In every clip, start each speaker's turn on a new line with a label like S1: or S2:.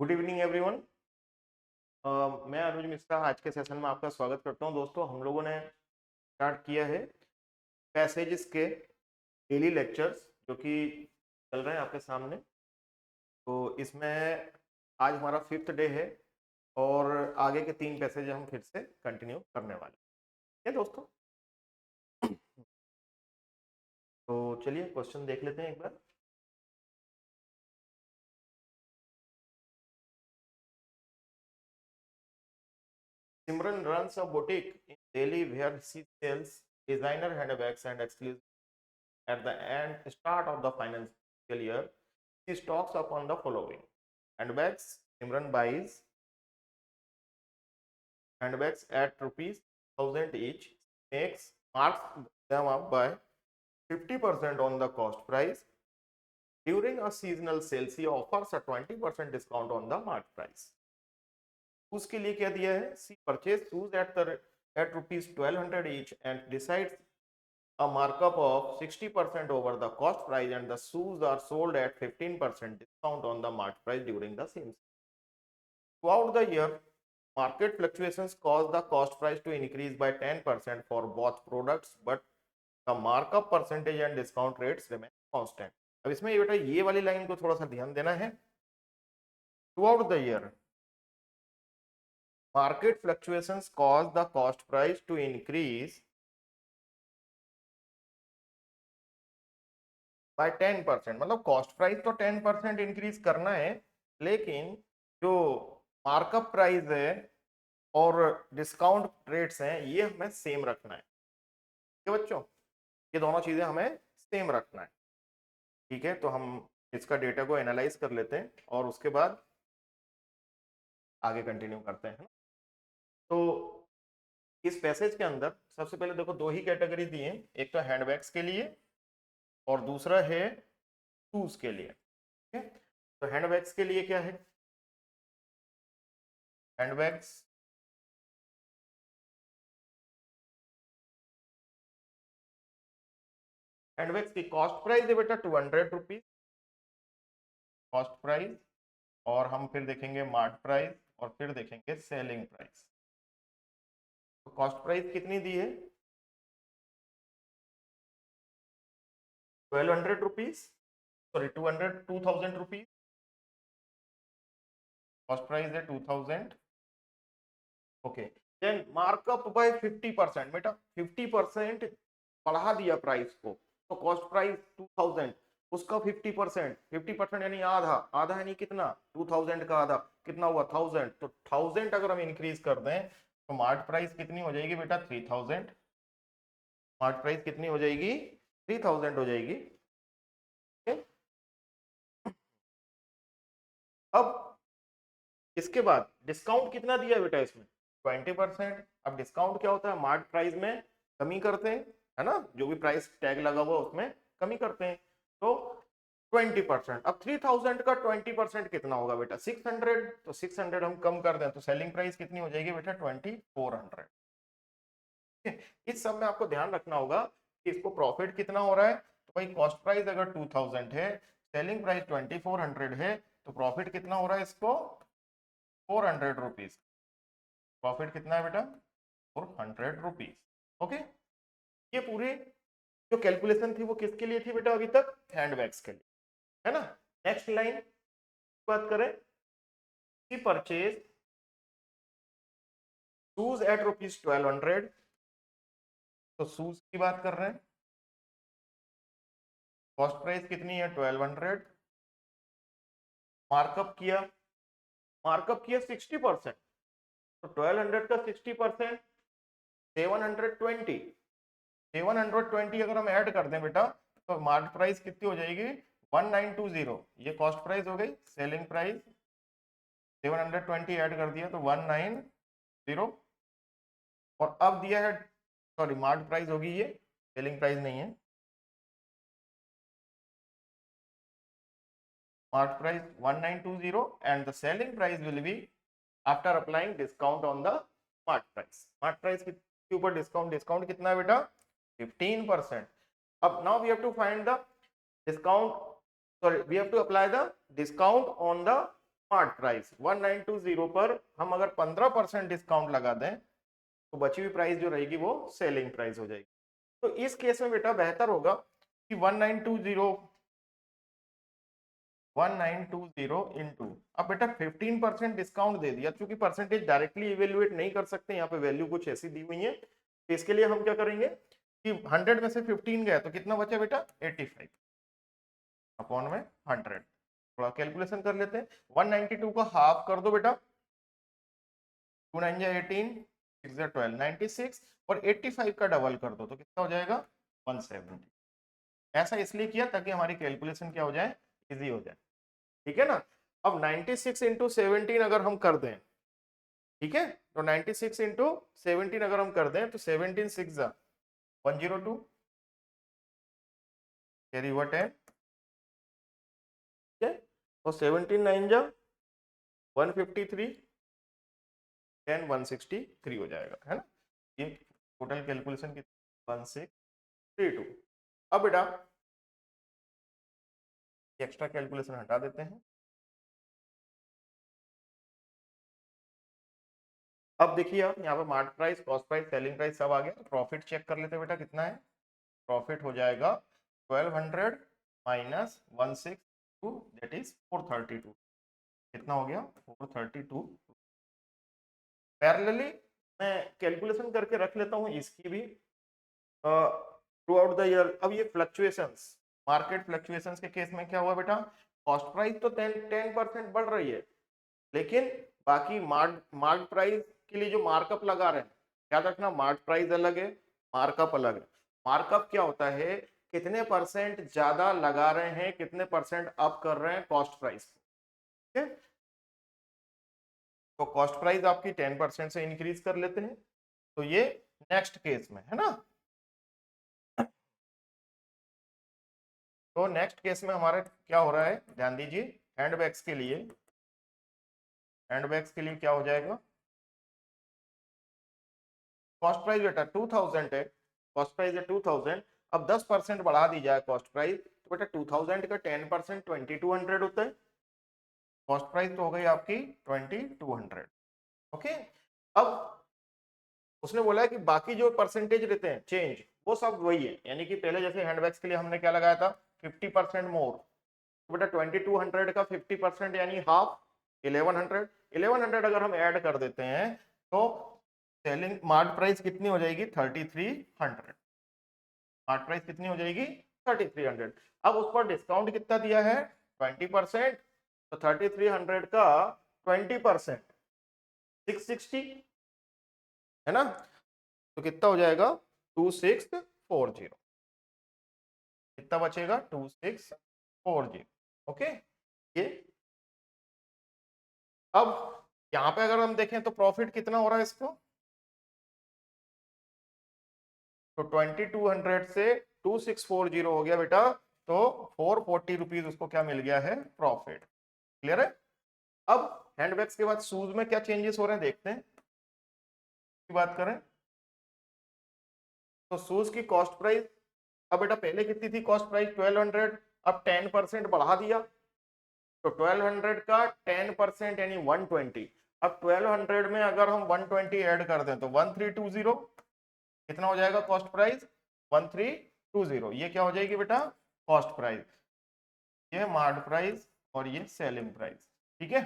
S1: Good evening everyone. मैं अनुज मिश्रा आज के सेशन में आपका स्वागत करता हूं। दोस्तों, हम लोगों ने स्टार्ट किया है पैसेजेस के डेली लेक्चर्स जो कि चल रहे हैं आपके सामने। तो इसमें आज हमारा 5th डे है और आगे के 3 पैसेज हम फिर से कंटिन्यू करने वाले हैं दोस्तों। तो चलिए क्वेश्चन देख लेते हैं एक बार। Simran runs a boutique in Delhi where she sells designer handbags and exclusive. At the start of the financial year, she stocks up on the following handbags. Simran buys handbags at rupees 1000 each, marks them up by 50% on the cost price. During a seasonal sale, she offers a 20% discount on the market price. उसके लिए क्या दिया है? She purchased shoes at rupees 1200 each and decides a markup of 60% over the cost price, and the shoes are sold at 15% discount on the market price during the same. Throughout the year, market fluctuations cause the cost price to increase by 10% for both products, but the markup percentage and discount rates remain constant. अब इसमें बेटा ये वाली line को थोड़ा सा ध्यान देना है। Throughout the year, market fluctuations cause the cost price to increase by 10%। मतलब कॉस्ट प्राइस तो 10% इंक्रीज करना है, लेकिन जो मार्कअप प्राइस है और डिस्काउंट रेट्स हैं ये हमें सेम रखना है। ठीक है बच्चों, ये दोनों चीजें हमें सेम रखना है। ठीक है, तो हम इसका डेटा को एनालाइज कर लेते हैं और उसके बाद आगे कंटिन्यू करते हैं। तो इस पैसेज के अंदर सबसे पहले देखो दो ही कैटेगरी दी है, एक तो हैंडबैग्स के लिए और दूसरा है शूज के लिए। ठीक है, तो हैंडबैग्स के लिए क्या है? हैंडबैग्स हैंडबैग्स की कॉस्ट प्राइस है बेटा 200 रुपीज कॉस्ट प्राइस, और हम फिर देखेंगे मार्ट प्राइस और फिर देखेंगे सेलिंग प्राइस। तो कॉस्ट प्राइस कितनी दी है? 1200 rupees, sorry 2000 rupees. Cost price है 2000। Okay, then markup by 50%। बेटा 50% बढ़ा दिया प्राइस को, तो कॉस्ट प्राइस 2000, उसका 50% यानी आधा, आधा यानी कितना? 2000 का आधा कितना हुआ? 1000। तो 1000 अगर हम इंक्रीज कर दें तो मार्ट प्राइस कितनी हो जाएगी बेटा? 3000। मार्ट प्राइस कितनी हो जाएगी? 3000 हो जाएगी। okay? अब इसके बाद डिस्काउंट कितना दिया बेटा इसमें? 20%। अब डिस्काउंट क्या होता है? मार्ट प्राइस में कमी करते हैं, है ना, जो भी प्राइस टैग लगा हुआ उसमें कमी करते हैं। तो 20%। अब 3000 का 20% कितना होगा बेटा? 600। तो 600 हम कम कर दें तो सेलिंग प्राइस कितनी हो जाएगी बेटा? 2400। इस सब में आपको ध्यान रखना होगा कि इसको प्रॉफिट कितना हो रहा है। तो भाई कॉस्ट प्राइस अगर 2000 है, सेलिंग प्राइस 2400 है, तो प्रॉफिट कितना हो रहा है इसको? 400 रुपीज। प्रॉफिट कितना है बेटा? 400 रुपीज। ओके, ये पूरी जो कैलकुलेशन थी वो किसके लिए थी बेटा? अभी तक हैंडबैग्स के लिए, है ना। नेक्स्ट लाइन बात करें, परचेज शूज एट रुपीज 1200। तो शूज की बात कर रहे हैं, कॉस्ट प्राइस कितनी है? 1200। मार्कअप किया, 60%। तो 1200 का 60% 720। 720 अगर हम ऐड कर दें बेटा तो मार्केट प्राइस कितनी हो जाएगी? 1920। ये कॉस्ट प्राइस हो गई, सेलिंग प्राइस 720 ऐड कर दिया तो 190। और अब दिया है, सॉरी मार्केट प्राइस होगी ये, सेलिंग प्राइस नहीं है। Market price 1920 and the selling price will be after applying discount on the market price। Market price के ऊपर डिस्काउंट कितना है बेटा? 15%। अब now we have to find the discount, sorry we have to apply the discount on the smart price 1920 पर हम अगर 15% discount लगा दें तो बची हुई प्राइस जो रहेगी वो सेलिंग प्राइस हो जाएगी। तो इस केस में बेटा बेहतर होगा कि 1920 इंटू, अब बेटा 15% डिस्काउंट दे दिया, क्योंकि परसेंटेज डायरेक्टली इवेल्युएट नहीं कर सकते, यहाँ पे वैल्यू कुछ ऐसी दी हुई है, तो इसके लिए हम क्या करेंगे कि 100 में से 15 गया तो कितना बचा बेटा 85 अपॉन में 100। थोड़ा कैलकुलेशन कर लेते हैं, 192 को हाफ कर दो बेटा, 2 9 जा 18, 6 जा 12, 96, और 85 का डबल कर दो तो कितना हो जाएगा 170। ऐसा इसलिए किया ताकि हमारी कैलकुलेशन क्या हो जाए, इजी हो जाए, ठीक है ना। अब 96 इंटू 17 अगर हम कर दें, ठीक है, तो 96 इंटू 17 अगर हम कर दें तो 17 6 जा 102, कैरी हुआ 10, ठीक है, तो 17 9 जा 153, 10 163 हो जाएगा, है ना। ये टोटल कैलकुलेशन की 1632। अब बेटा एक्स्ट्रा कैलकुलेशन हटा देते हैं। अब देखिए आप यहाँ पे mart price, cost price, selling price सब आ गया। प्रॉफिट चेक कर लेते हैं बेटा कितना है। प्रॉफिट हो जाएगा 1200 माइनस 162, दैट इज 432। कितना हो गया 432। पैरेलली मैं कैलकुलेशन करके रख लेता हूँ इसकी भी थ्रू आउट द ईयर। अब ये फ्लक्चुएशंस, मार्केट फ्लक्चुएशंस के केस में क्या हुआ बेटा, कॉस्ट प्राइस तो 10% बढ़ रही है, लेकिन बाकी मार्क प्राइस के लिए जो मार्कअप लगा रहे हैं, याद रखना मार्क प्राइस अलग है, मार्कअप अलग है। मार्कअप क्या होता है, कितने परसेंट ज्यादा लगा रहे हैं, कितने परसेंट अप कर रहे हैं कॉस्ट प्राइस, ठीक है। तो कॉस्ट प्राइस आपकी 10% से इंक्रीज कर लेते हैं, तो ये नेक्स्ट केस में है ना। तो नेक्स्ट केस में हमारे क्या हो रहा है, ध्यान दीजिए, हैंडबैग्स के लिए, हैंडबैग्स के लिए क्या हो जाएगा, कॉस्ट प्राइस बेटा 2000 है, कॉस्ट प्राइस है 2000, अब 10% बढ़ा दी जाए कॉस्ट प्राइस, तो बेटा 2000 का 10% 2200 होता है, कॉस्ट प्राइस तो हो गई आपकी 2200। ओके, अब उसने बोला है कि बाकी जो परसेंटेज रहते हैं चेंज वो सब वही है, यानी कि पहले जैसे हैंडबैग्स के लिए हमने क्या लगाया था 50% मोर, तो बेटा 2200 का 50% यानी हाफ 1100, 1100 अगर हम ऐड कर देते हैं तो सेलिंग मार्ट प्राइस कितनी हो जाएगी 3300, मार्ट प्राइस कितनी हो जाएगी 3300। अब उस पर डिस्काउंट कितना दिया है 20%, तो 3300 का 20% 660 है ना, तो कितना हो जाएगा 2640, कितना बचेगा 2640। ओके, ये अब यहां पे अगर हम देखें तो प्रॉफिट कितना हो रहा है इसको, तो 2200 से 2640 हो गया बेटा, तो 440 रुपीज उसको क्या मिल गया है प्रॉफिट। क्लियर है। अब हैंडबैग्स के बाद शूज में क्या चेंजेस हो रहे हैं देखते हैं, की बात करें तो शूज की कॉस्ट प्राइस, अब बेटा पहले कितनी थी कॉस्ट प्राइस 1200, अब 10% बढ़ा दिया, तो 1200 का 10% यानी 120, अब 1200 में अगर हम 120 ऐड कर दें तो 1320, कितना हो जाएगा कॉस्ट प्राइस 1320, ये क्या हो जाएगी बेटा कॉस्ट प्राइस, ये मार्ट प्राइस और ये सेलिंग प्राइस, ठीक है।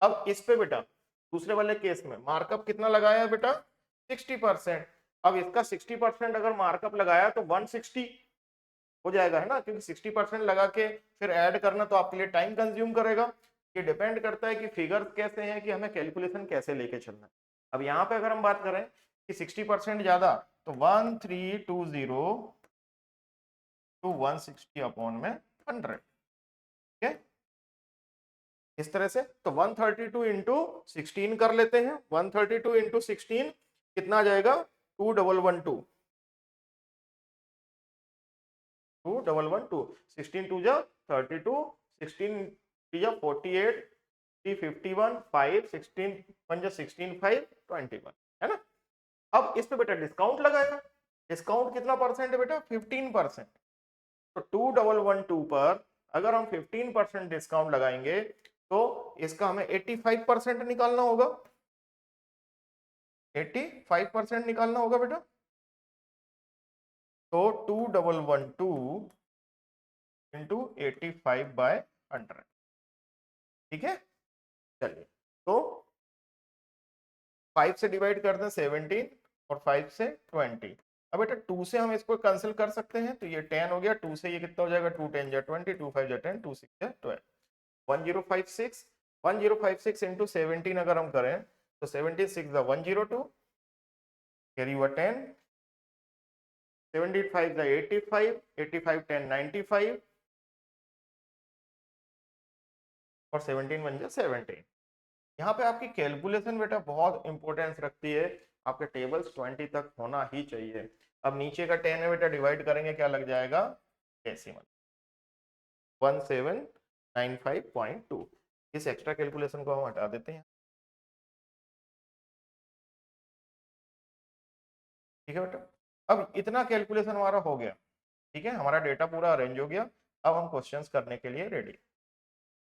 S1: अब इस पे बेटा दूसरे वाले केस में मार्कअप कितना लगाया है बेटा 60%, अब इसका 60% अगर मार्कअप लगाया तो 160 हो जाएगा, है ना, क्योंकि 60% लगा के फिर ऐड करना तो आपके लिए टाइम कंज्यूम करेगा। ये डिपेंड करता है कि फिगर्स कैसे हैं, कि हमें कैलकुलेशन कैसे लेके चलना है। अब यहाँ पे अगर हम बात करें कि 60% ज्यादा, तो 1320 टू 160 अपॉन में 100, ठीक है, इस तरह से। तो 132 इंटू 16 कर लेते हैं, 132 इंटू 16 कितना आ जाएगा 2112, 2112, 16 टू जा 32, 16 थ्री जा 48, 351, 5, 16 1 जा 16, 5, 21, है ना। अब इस पे बेटा डिस्काउंट लगाएगा, डिस्काउंट कितना परसेंट है बेटा 15%, तो 2112 पर अगर हम 15% डिस्काउंट लगाएंगे तो इसका हमें 85% निकालना होगा, 85% निकालना होगा बेटा। तो 2112 इंटू 85/100, ठीक है। चलिए, तो 5 से डिवाइड करते हैं 17 और 5 से 20। अब बेटा 2 से हम इसको कैंसिल कर सकते हैं, तो ये 10 हो गया, 2 से ये कितना हो जाएगा, 2 10 जा 20, 2 5 जा 10, 2 6 जा 12, 1056। 1056 इंटू 17 अगर हम करें तो 17 6 जा 102, कैरी हुआ 10, 75 जा 85, 85 10 95 और 17 बन जा 17। यहाँ पे आपकी कैलकुलेशन बेटा बहुत इंपॉर्टेंस रखती है, आपके टेबल्स 20 तक होना ही चाहिए। अब नीचे का 10 है बेटा, डिवाइड करेंगे क्या लग जाएगा, डेसिमल 1795.2। इस एक्स्ट्रा कैलकुलेशन को हम हटा देते हैं, ठीक है बेटा। अब इतना कैलकुलेशन हमारा हो गया, ठीक है, हमारा डेटा पूरा अरेंज हो गया। अब हम क्वेश्चंस करने के लिए रेडी,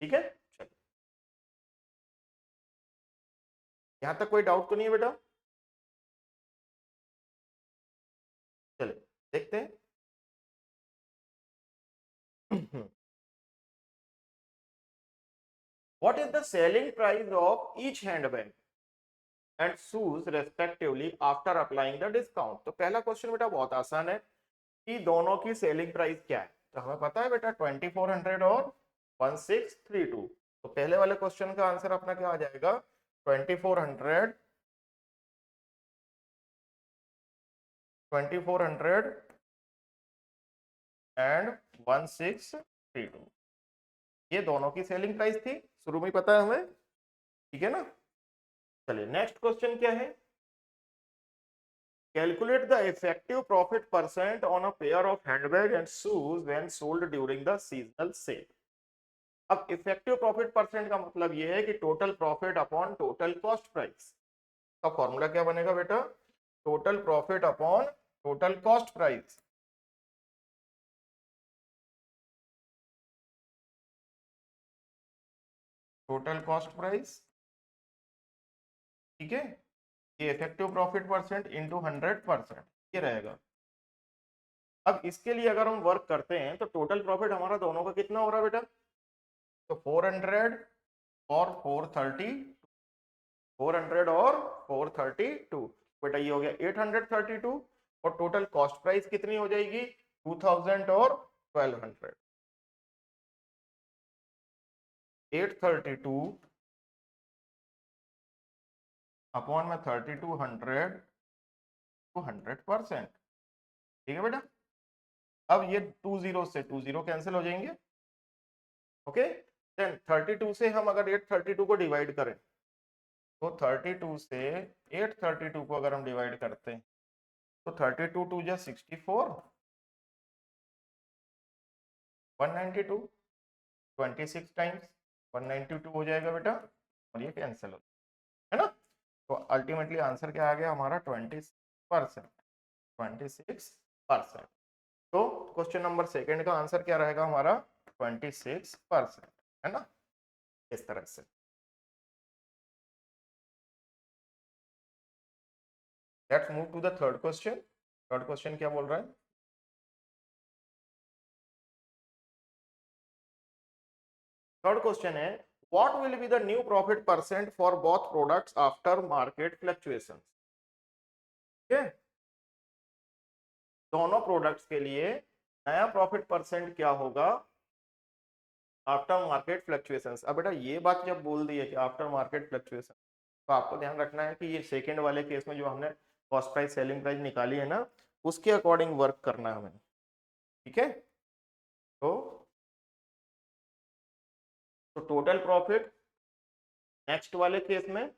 S1: ठीक है। चलिए, यहां तक कोई डाउट तो नहीं है बेटा? चलिए देखते हैं। What is the selling price of each handbag and shoes respectively after applying the discount? तो पहला क्वेश्चन बेटा बहुत आसान है कि दोनों की सेलिंग प्राइस क्या है। तो हमें पता है बेटा 2400 और 1632। तो पहले वाले क्वेश्चन का आंसर अपना क्या आ जाएगा, 2400, 2400 एंड 1632, ये दोनों की सेलिंग प्राइस थी, शुरू में ही पता है हमें, ठीक है ना। चलिए नेक्स्ट क्वेश्चन क्या है, calculate the effective profit percent on a pair of handbag and shoes when sold during the seasonal sale। अब इफेक्टिव प्रॉफिट परसेंट का मतलब यह है कि total profit upon total cost price का फॉर्मूला क्या बनेगा बेटा, total profit upon total cost price. Total cost price, ठीक है, ये इफेक्टिव प्रॉफिट परसेंट इंटू 100%, ये रहेगा। अब इसके लिए अगर हम वर्क करते हैं तो टोटल प्रॉफिट हमारा दोनों का कितना हो रहा है बेटा, तो 400 और 430, 400 और 432, बेटा ये हो गया 832। और टोटल कॉस्ट प्राइस कितनी हो जाएगी, 2000 और 1200, 832 अपॉन में 3200 टू 100%, ठीक है बेटा। अब ये 20 से 20 कैंसिल हो जाएंगे, ओके। देन 32 से हम अगर 832 को डिवाइड करें, तो 32 से 832 को अगर हम डिवाइड करते हैं तो 32 2 जा 64, 192, 26 टाइम्स 192 हो जाएगा बेटा, और ये कैंसिल हो, है ना। तो अल्टीमेटली आंसर क्या आ गया हमारा, 26%, 26%। तो क्वेश्चन नंबर सेकंड का आंसर क्या रहेगा हमारा, 26%, है ना, इस तरह से। Let's move to the third question. Third question क्या बोल रहा है, थर्ड क्वेश्चन है, what will be the new profit percent for both products after market fluctuations। ठीक है, दोनों प्रोडक्ट्स के लिए नया प्रॉफिट परसेंट क्या होगा आफ्टर मार्केट फ्लक्चुएशंस। अब बेटा ये बात जब बोल दी है कि आफ्टर मार्केट फ्लक्चुएशन, तो आपको ध्यान रखना है कि ये सेकंड वाले केस में जो हमने कॉस्ट प्राइस सेलिंग प्राइस निकाली है ना, उसके अकॉर्डिंग वर्क करना है हमें, ठीक है। तो टोटल प्रॉफिट नेक्स्ट वाले केस में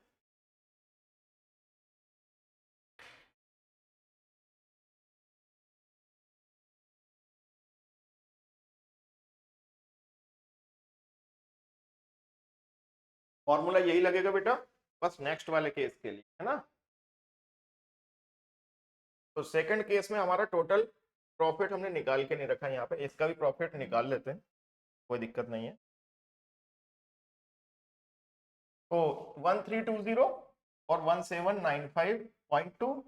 S1: फॉर्मूला यही लगेगा बेटा, बस नेक्स्ट वाले केस के लिए, है ना। तो सेकंड केस में हमारा टोटल प्रॉफिट हमने निकाल के नहीं रखा है, यहाँ पे इसका भी प्रॉफिट निकाल लेते हैं, कोई दिक्कत नहीं है। तो 1320 और 1795.2, तो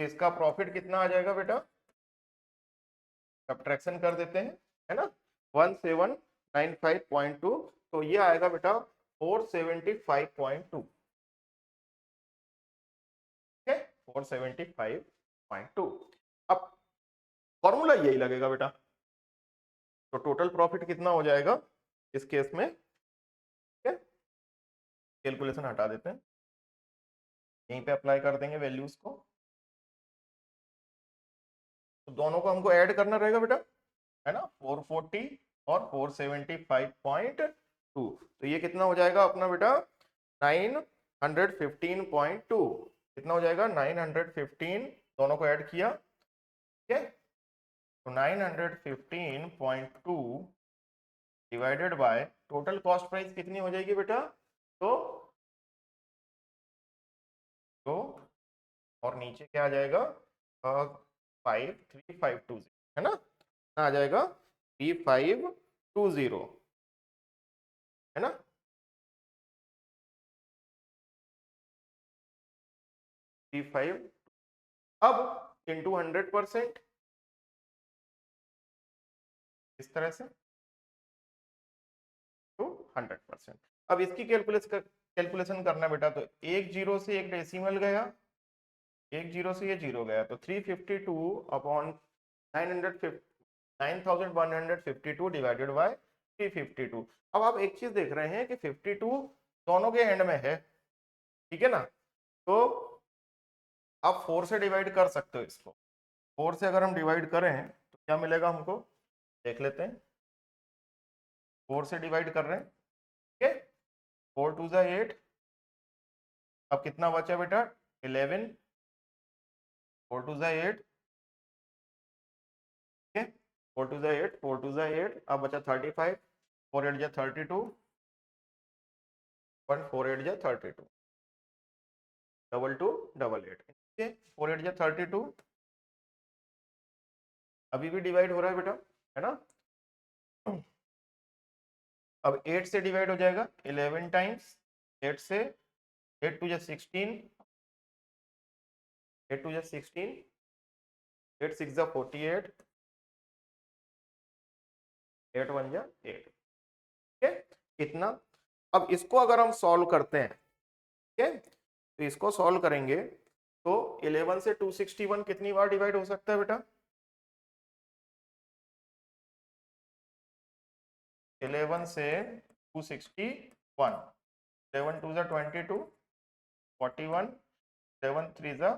S1: इसका प्रॉफिट कितना आ जाएगा बेटा, सब्ट्रैक्शन कर देते हैं, है ना, 1795.2, तो ये आएगा बेटा 475.2, ठीक है, 475.2। अब फॉर्मूला यही लगेगा बेटा, तो टोटल प्रॉफिट कितना हो जाएगा इस केस में, ठीक है, कैलकुलेशन हटा देते हैं, यहीं पे अप्लाई कर देंगे वैल्यूज को, तो दोनों को हमको ऐड करना रहेगा बेटा, है ना, 440 और 475.2, तो ये कितना हो जाएगा अपना बेटा 915.2, कितना हो जाएगा 915, दोनों को ऐड किया, ठीक है, तो 915.2 divided by total cost price कितनी हो जाएगी बेटा, तो और नीचे क्या आ जाएगा 5350, है ना, आ जाएगा 3520, है ना, 35, अब इंटू 100%, इस तरह से टू 100%। अब इसकी कैलकुलेशन करना बेटा, तो एक जीरो से एक डेसिमल गया, एक जीरो से ये जीरो गया, तो 352 अपॉन 9152 डिवाइडेड बाय 352। अब आप एक चीज देख रहे हैं कि 52 दोनों के एंड में है, ठीक है ना, तो आप 4 से डिवाइड कर सकते हो इसको, 4 से अगर हम डिवाइड करें तो क्या मिलेगा हमको, देख लेते हैं, 4 से डिवाइड कर रहे हैं, ठीक है, 4 टू ज़ा 8, अब कितना बचा बेटा 11, 4 टू ज़ा 8, ठीक है, 4 टू ज़ा 8, 4 टू ज़ा 8, अब बचा 35, 4 8 जा 32, 1 4 8 जा 32, 2 2 8 8, ठीक है, 4 8 जा 32, अभी भी डिवाइड हो रहा है बेटा, है ना, अब 8 से डिवाइड हो जाएगा 11 टाइम्स, 8 से, 8 टू जा 16, 8 टू जा 16, 8 6 जा 48, 8 1 जा 8, ठीक है, कितना, अब इसको अगर हम सॉल्व करते हैं, ठीक है, तो इसको सॉल्व करेंगे तो 11 से 261 कितनी बार डिवाइड हो सकता है बेटा, 11 से 261, 11 2 जा 22, 41, 11 3 जा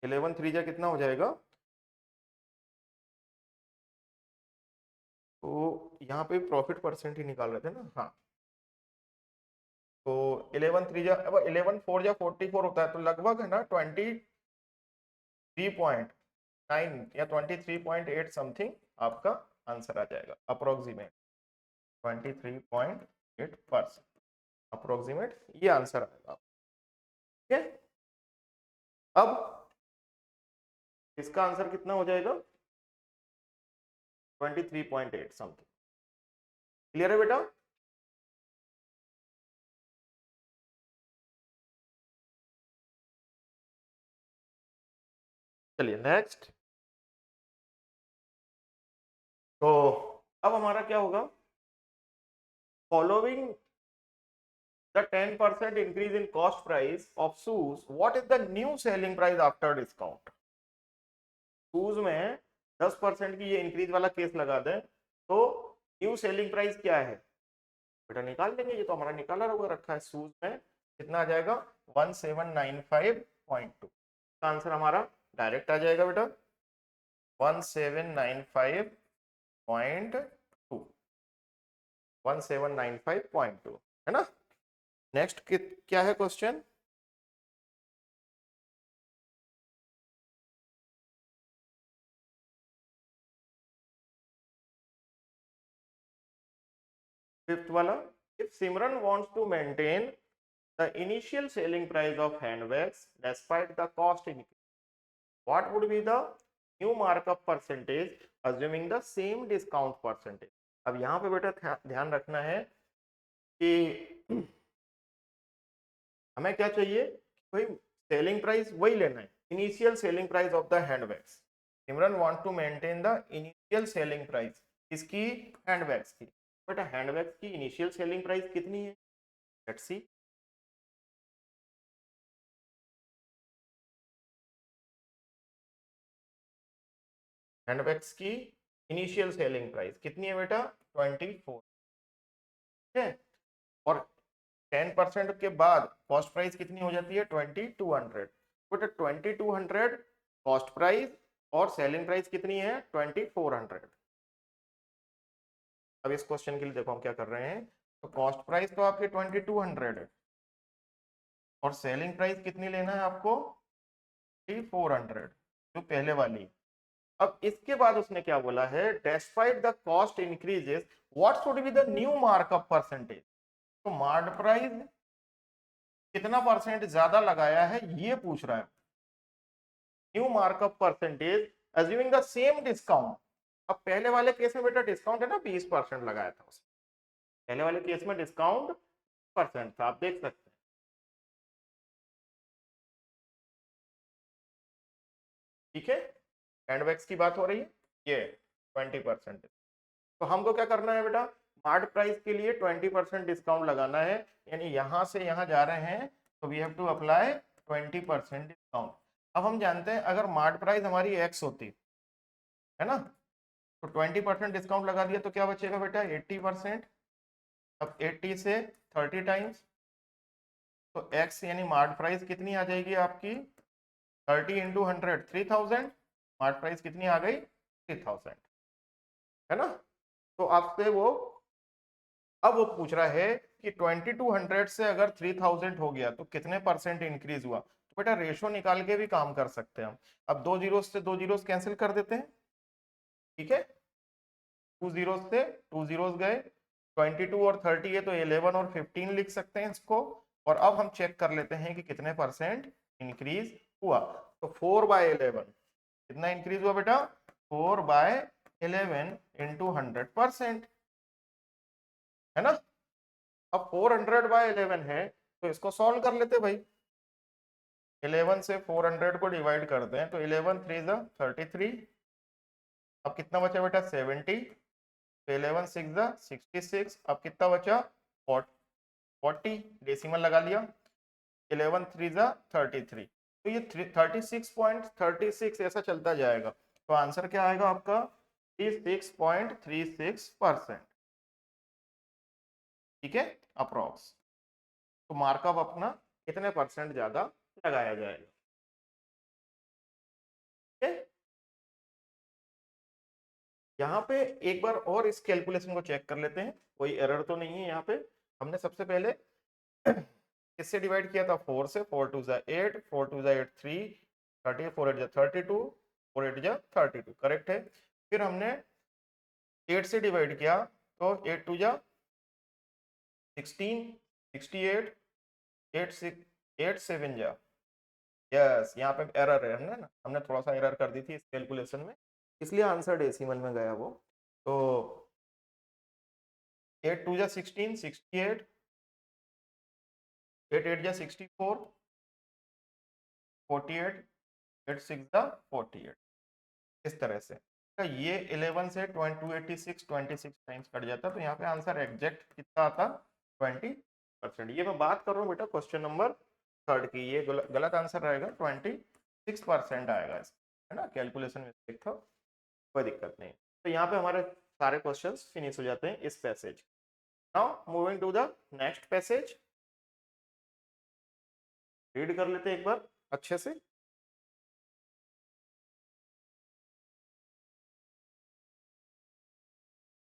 S1: 11 3 जा कितना हो जाएगा, तो यहाँ पे प्रॉफिट परसेंट ही निकाल रहे थे ना, हाँ, तो 11 3 जा, अब 11 4 जा 44 होता है, तो लगभग है ना 23.9 या 23.8 समथिंग आपका आंसर आ जाएगा, अप्रोक्सीमेट 23.8%, अप्रोक्सीमेट ये आंसर आएगा, ठीक है, अब इसका आंसर कितना हो जाएगा 23.8 समथिंग, क्लियर है बेटा, चलिए नेक्स्ट, तो अब हमारा क्या होगा, following the 10% increase in cost price of shoes, what is the new selling price after discount, shoes में 10% की ये इंक्रीज वाला केस लगा दें तो न्यू सेलिंग प्राइस क्या है बेटा, निकाल लेंगे, ये तो हमारा निकाला हुआ रखा है, शूज में कितना आ जाएगा 1795.2, आंसर हमारा डायरेक्ट आ जाएगा बेटा 1795.2, 1795.2, है ना, नेक्स्ट क्या है क्वेश्चन, फिफ्थ वाला, if Simran wants to maintain the initial selling price of handbags despite the cost increase, what would be the new markup percentage assuming the same discount percentage, अब यहाँ पे बेटा ध्यान रखना है कि हमें क्या चाहिए, कोई सेलिंग प्राइस वही लेना है, initial selling price of the handbags. Simran want to maintain the initial selling price, इसकी हैंडबैग्स की। बेटा हैंडबैग्स की इनिशियल सेलिंग प्राइस कितनी है, लेट्स सी। हैंडबैग्स की इनिशियल सेलिंग प्राइस कितनी है बेटा, 24, ठीक है। और 10% के बाद कॉस्ट प्राइस कितनी हो जाती है, 2200। बेटा 2200 कॉस्ट प्राइस और सेलिंग प्राइस कितनी है, 2400। अब इस क्वेश्चन के लिए देखो हम क्या कर रहे हैं, तो कॉस्ट प्राइस तो आपके 2200 है और सेलिंग प्राइस कितनी लेना है आपको, 400, जो पहले वाली। अब इसके बाद उसने क्या बोला है, despite the cost increases what should be the new markup percentage. तो मार्क प्राइस कितना परसेंट ज्यादा लगाया है ये पूछ रहा है। New markup percentage assuming the same discount. अब पहले वाले केस में बेटा डिस्काउंट है ना, 20% लगाया था उसने, पहले वाले केस में डिस्काउंट परसेंट था, आप देख सकते हैं, ठीक है। हैंडबैग्स की बात हो रही है, ये 20%। तो हमको क्या करना है बेटा, मार्ट प्राइस के लिए 20% डिस्काउंट लगाना है, यानी यहां से यहां जा रहे हैं तो we have to apply 20% discount. अब हम जानते हैं अगर मार्ट प्राइस हमारी एक्स होती है ना, तो 20% डिस्काउंट लगा दिया तो क्या बचेगा बेटा, 80%। अब 80 से 30 टाइम्स, तो एक्स यानी मार्ट प्राइस कितनी आ जाएगी आपकी, 30 इंटू 100, 3000। मार्ट प्राइस कितनी आ गई, 3000, है ना। तो आपसे वो, अब वो पूछ रहा है कि 2200 से अगर 3000 हो गया तो कितने परसेंट इंक्रीज हुआ। तो बेटा रेशो निकाल के भी काम कर सकते हैं हम। अब दो जीरो से दो जीरो कैंसिल कर देते हैं, ठीक है। टू जीरो से टू जीरो गए, 22 और 30 है तो 11 और 15 लिख सकते हैं इसको। और अब हम चेक कर लेते हैं कि कितने परसेंट इंक्रीज हुआ। तो 4/11 कितना इंक्रीज हुआ बेटा, 4/11 इंटू 100%, है ना। अब 400/11 है तो इसको सॉल्व कर लेते भाई। 11 से 400 को डिवाइड करते हैं तो 11 3 जा 33। अब कितना बचा बेटा, 70। तो 11 6 जा 66। अब कितना बचा, 40, डेसिमल लगा लिया। 11 3 जा 33। तो ये 36.36 ऐसा चलता जाएगा। तो आंसर क्या आएगा आपका, 36.36%, ठीक है, अप्रोक्स। तो मार्कअप अपना कितने परसेंट ज्यादा लगाया जाएगा, ठीक है। यहाँ पे एक बार और इस कैलकुलेशन को चेक कर लेते हैं, कोई एरर तो नहीं है यहाँ पे। हमने सबसे पहले किससे डिवाइड किया था, 4 से। 4 2 जा 8, 4 2 जा 8 3, 30 4 8 जा 32, 4 8 जा 32, करेक्ट है। फिर हमने 8 से डिवाइड किया तो 8 2 जा 16, 68, 8 6 8 7 जा, यस यहाँ पे एरर है, हमने थोड़ा सा एरर कर दी थी इस कैलकुलेशन में, इसलिए आंसर डेसिमल में गया वो। तो 8 2 जा 16, 68, 8 8 जा 64, 48, 8 6 जा 48, इस तरह से। तो ये 11 से 286 26 टाइम्स कट जाता, तो यहाँ पे आंसर एग्जैक्ट कितना आता, 20%। ये मैं बात कर रहा हूँ बेटा क्वेश्चन नंबर 3 की, ये गलत आंसर रहेगा, 26% आएगा इसका, है ना। कैलकुलेशन मिस्टेक था, कोई दिक्कत नहीं। तो यहाँ पे हमारे सारे क्वेश्चंस फिनिश हो जाते हैं इस passage. Now moving to the next passage, read कर लेते हैं एक बार अच्छे से।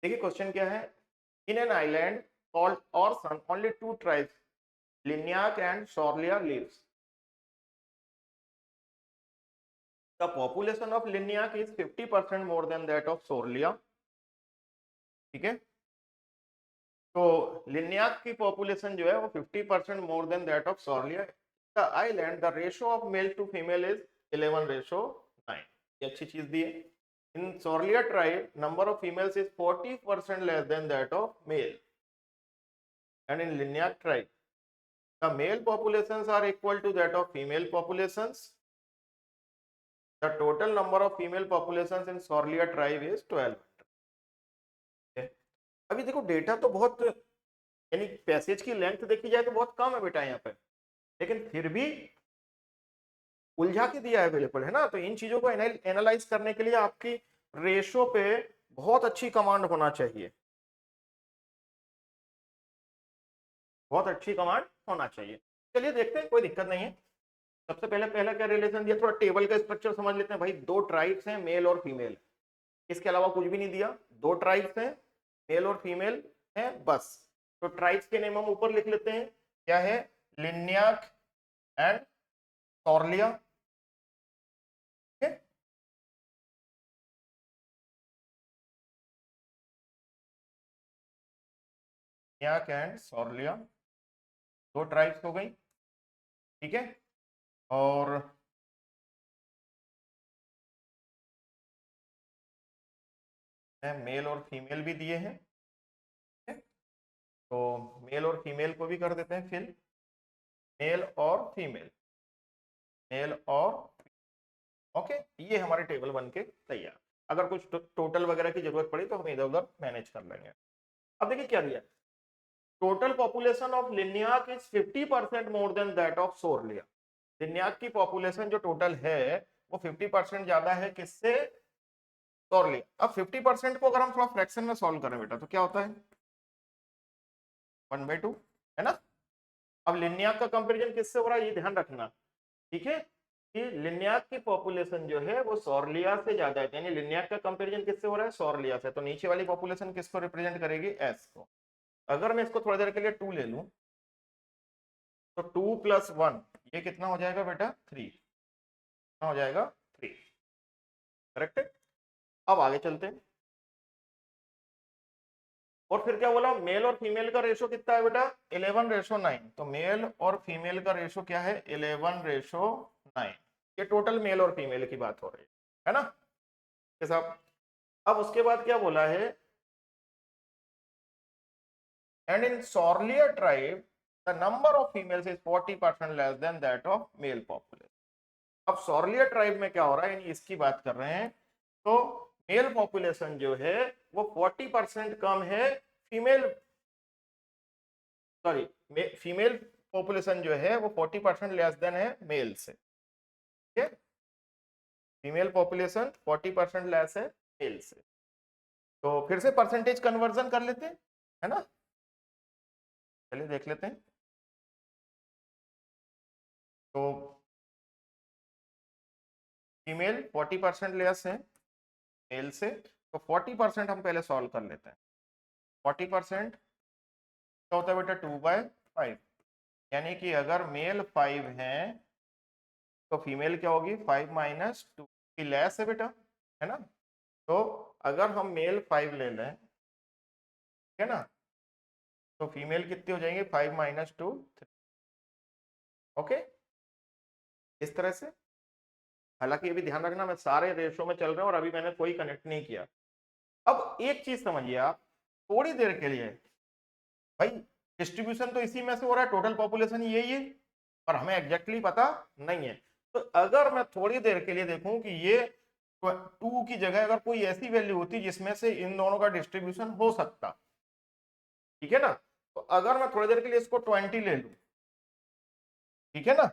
S1: देखिए क्वेश्चन क्या है, in an island called Orson only 2 tribes, Lignac and Shorlia lives. The population of Lignac is 50% more than that of Sorlia, ठीक है। तो लिन्याक की पॉपुलेशन जो है वो 50% more than that of Sorlia. The island the ratio of male to female is 11:9, ये अच्छी चीज दी है। In Sorlia tribe number of females is 40% less than that of male. and in Lignac tribe the male populations are equal to that of female populations. The total number of female populations in Sorlia tribe is 1200. अभी देखो data तो बहुत, यानी passage की length देखी जाए तो बहुत कम है बेटा यहाँ पे, लेकिन फिर भी उलझा के दिया अवेलेबल है ना। तो इन चीजों को एनालाइज करने के लिए आपकी रेशो पे बहुत अच्छी कमांड होना चाहिए, बहुत अच्छी कमांड होना चाहिए। चलिए देखते हैं, कोई दिक्कत नहीं है। सबसे पहले पहला क्या रिलेशन दिया, थोड़ा टेबल का स्ट्रक्चर समझ लेते हैं भाई। दो ट्राइब्स हैं, मेल और फीमेल, इसके अलावा कुछ भी नहीं दिया। दो ट्राइब्स हैं, मेल और फीमेल है, बस। तो ट्राइब्स के नेम हम ऊपर लिख लेते हैं, क्या है, लिन्याक एंड सॉर्लिया। लिन्याक एंड सॉर्लिया, दो ट्राइब्स हो गई, ठीक है। और मेल और फीमेल भी दिए हैं, तो मेल और फीमेल को भी कर देते हैं फिल, मेल और फीमेल, मेल और, ओके। ये हमारे टेबल बन के तैयार। अगर कुछ टोटल वगैरह की जरूरत पड़ी तो हम इधर उधर मैनेज कर लेंगे। अब देखिए क्या दिया, total population of Lignac is 50% more than that of Sorlia. Lignac की पॉपुलेशन जो टोटल है वो 50% ज्यादा है किससे, सोरलिया। अब 50% को अगर हम थोड़ा फ्रैक्शन में सॉल्व करें बेटा तो क्या होता है, 1/2, है ना। अब लिन्याक का कंपैरिजन किससे हो रहा है ये ध्यान रखना, ठीक है, कि लिन्याक की पॉपुलेशन जो है वो सॉर्लिया से ज्यादा है, यानी लिन्याक का कंपैरिजन किससे हो रहा है, सॉर्लिया से। तो नीचे वाली पॉपुलेशन किसको रिप्रेजेंट करेगी, एस को। अगर मैं इसको थोड़ी देर के लिए 2 ले लूं तो 2 + 1 ये कितना हो जाएगा बेटा, 3, कितना हो जाएगा, 3, करेक्ट है। अब आगे चलते हैं, और फिर क्या बोला, मेल और फीमेल का रेशो कितना है बेटा, 11:9। तो मेल और फीमेल का रेशो क्या है, 11:9। ये टोटल मेल और फीमेल की बात हो रही है ना के साथ। अब उसके बाद क्या बोला है, and in Sorlia tribe the number of females is 40% less than that of male population. अब सॉर्लिया ट्राइब में क्या हो रहा है, यानी इसकी बात कर रहे हैं, तो मेल पॉपुलेशन जो है वो 40% कम है फीमेल, सॉरी, फीमेल पॉपुलेशन जो है वो 40% लेस देन है मेल से, ठीक है। फीमेल पॉपुलेशन 40% लेस है मेल से। तो फिर से परसेंटेज कन्वर्जन कर लेते हैं, है ना, चलिए देख लेते हैं। तो फीमेल 40% लेस है मेल से, तो 40% हम पहले सॉल्व कर लेते हैं। 40% क्या होता है बेटा, 2/5, यानी कि अगर मेल 5 है तो फीमेल क्या होगी, 5 - 2 की लेस है बेटा, है ना। तो अगर हम मेल 5 ले लें, ठीक है ना, तो फीमेल कितनी हो जाएंगे, 5 - 2 3, ओके, इस तरह से। हालांकि ये भी ध्यान रखना मैं सारे रेशो में चल रहा हूं और अभी मैंने कोई कनेक्ट नहीं किया। अब एक चीज समझिए आप थोड़ी देर के लिए, भाई डिस्ट्रीब्यूशन तो इसी में से हो रहा है, टोटल पॉपुलेशन यही है, पर हमें एग्जैक्टली पता नहीं है। तो अगर मैं थोड़ी देर के लिए देखूं कि ये 2 की जगह अगर कोई ऐसी वैल्यू होती जिसमें से इन दोनों का डिस्ट्रीब्यूशन हो सकता, ठीक है ना, तो अगर मैं थोड़ी देर के लिए इसको 20 ले लूं, ठीक है ना,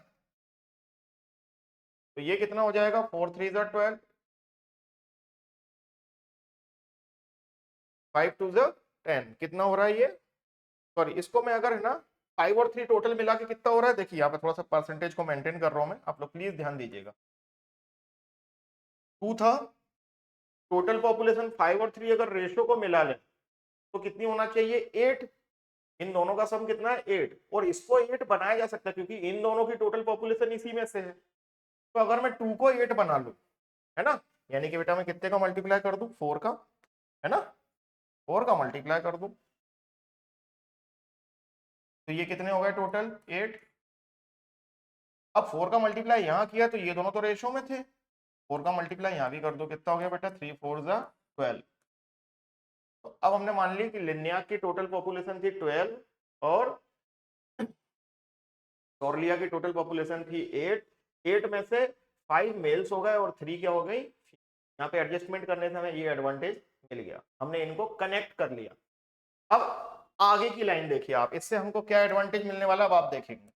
S1: तो ये कितना हो जाएगा, 4 3 12, 5 2 10, कितना हो रहा है ये, सॉरी इसको मैं अगर है ना 5 और 3 टोटल मिला के कितना हो रहा है, देखिए यहाँ पे थोड़ा सा परसेंटेज को मेंटेन कर रहा हूं मैं, आप लोग प्लीज ध्यान दीजिएगा। 2 था, टोटल पॉपुलेशन 5 और 3 अगर रेशो को मिला लें तो कितनी होना चाहिए, 8। इन दोनों का सम कितना है, 8, और इसको 8 बनाया जा सकता है क्योंकि इन दोनों की टोटल पॉपुलेशन इसी में से है। तो अगर मैं 2 को 8 बना लूं, है ना, यानी कि बेटा मैं कितने का मल्टीप्लाई कर दूं, 4 का, है ना, 4 का मल्टीप्लाई कर दूं, तो ये कितने हो गए टोटल, 8। अब 4 का मल्टीप्लाई यहाँ किया तो ये दोनों तो रेशो में थे, 4 का मल्टीप्लाई यहाँ भी कर दो, कितना हो गया बेटा, 3 4 12। तो अब हमने मान ली कि लिन्याक की टोटल पॉपुलेशन थी 12 और सॉर्लिया की टोटल पॉपुलेशन थी 8, 8 में से 5 मेल्स हो गए और 3 क्या हो गई। यहाँ पे एडजस्टमेंट करने से हमें ये एडवांटेज मिल गया, हमने इनको कनेक्ट कर लिया। अब आगे की लाइन देखिए आप, इससे हमको क्या एडवांटेज मिलने वाला अब आप देखेंगे।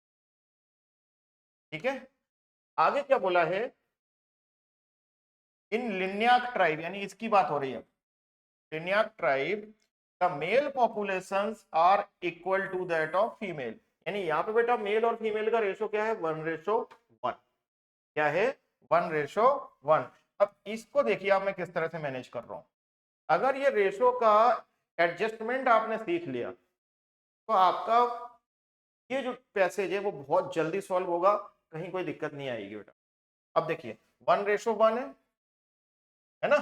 S1: ठीक है, आगे क्या बोला है, इन लिन्याक ट्राइब, यानी इसकी बात हो रही है, Lignac tribe the male populations are equal to that of female. यानी यहाँ पे बेटा मेल और फीमेल का रेशो क्या है, 1:1। क्या है, 1:1। अब इसको देखिए आप मैं किस तरह से मैनेज कर रहा हूं। अगर ये रेशो का एडजस्टमेंट आपने सीख लिया तो आपका ये जो पैसेज है वो बहुत जल्दी सॉल्व होगा, कहीं कोई दिक्कत नहीं आएगी बेटा। अब देखिए 1:1 है ना।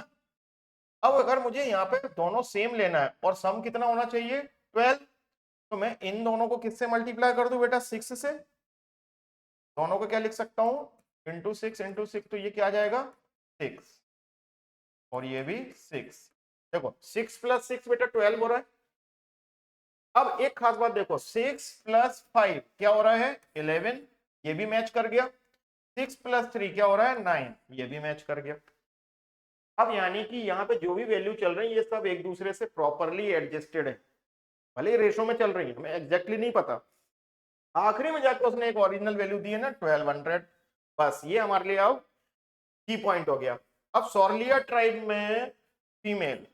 S1: अब अगर मुझे यहाँ पे दोनों सेम लेना है और सम कितना होना चाहिए, 12, तो मैं इन दोनों को किससे मल्टीप्लाई कर दूं बेटा, 6 से। दोनों को क्या लिख सकता हूं, इंटू 6, तो ये क्या आ जाएगा 6, और ये भी 6। देखो 6 + 6 बेटा 12 हो रहा है। अब एक खास बात देखो, 6 + 5 क्या हो रहा है, 11, ये भी मैच कर गया। 6 + 3 क्या हो रहा है, 9, ये भी मैच कर गया। अब यानी कि यहाँ पे जो भी वैल्यू चल रही है ये सब एक दूसरे से प्रॉपरली एडजस्टेड है, भले रेशो में चल रही है, हमें एग्जैक्टली नहीं पता, आखिरी में जाकर उसने एक ओरिजिनल वैल्यू दी है ना 1200। बस ये हमारे लिए अब की पॉइंट हो गया। अब सॉर्लिया ट्राइब में फीमेल,